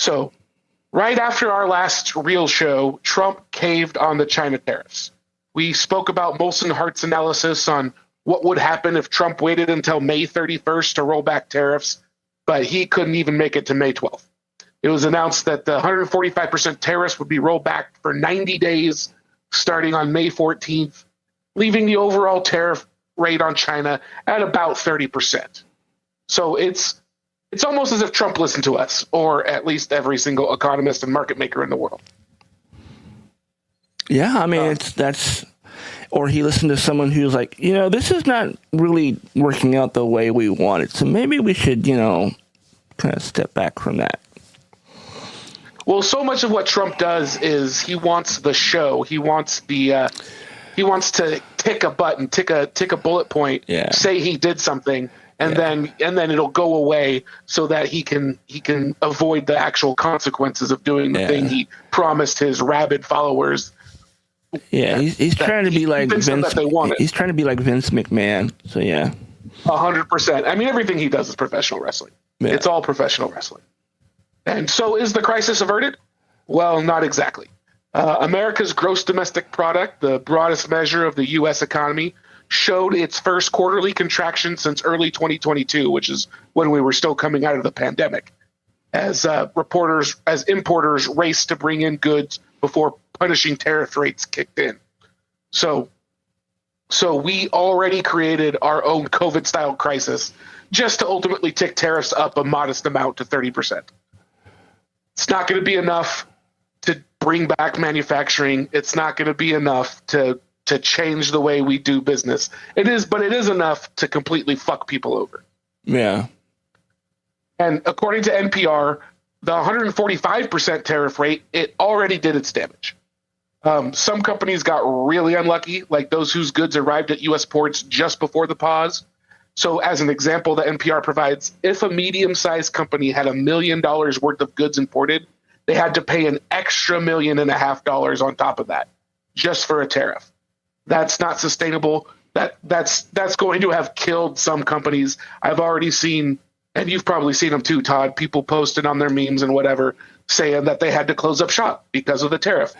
So right after our last real show, Trump caved on the China tariffs. We spoke about Molson Hart's analysis on what would happen if Trump waited until May 31st to roll back tariffs, but he couldn't even make it to May 12th. It was announced that the 145% tariffs would be rolled back for 90 days starting on May 14th, leaving the overall tariff rate on China at about 30%. So it's almost as if Trump listened to us, or at least every single economist and market maker in the world. Yeah, I mean, or he listened to someone who's like, this is not really working out the way we want it. So maybe we should, kind of step back from that. Well, so much of what Trump does is he wants the show. He wants he wants to tick a button, tick a bullet point, say he did something, and then it'll go away so that he can avoid the actual consequences of doing the thing he promised his rabid followers. Yeah, he's trying to be like Vince. He's trying to be like Vince McMahon. So yeah, 100%. I mean, everything he does is professional wrestling. Yeah. It's all professional wrestling. And so, is the crisis averted? Well, not exactly. America's gross domestic product, the broadest measure of the U.S. economy, showed its first quarterly contraction since early 2022, which is when we were still coming out of the pandemic, as importers raced to bring in goods before punishing tariff rates kicked in. So we already created our own COVID-style crisis just to ultimately tick tariffs up a modest amount to 30%. It's not going to be enough to bring back manufacturing. It's not going to be enough to change the way we do business. It is enough to completely fuck people over. Yeah. And according to NPR, the 145% tariff rate, it already did its damage. Some companies got really unlucky, like those whose goods arrived at U.S. ports just before the pause. So as an example that NPR provides, if a medium-sized company had $1 million worth of goods imported, they had to pay an extra $1.5 million on top of that just for a tariff. That's not sustainable. That's going to have killed some companies. I've already seen, and you've probably seen them too, Todd, people posted on their memes and whatever saying that they had to close up shop because of the tariff.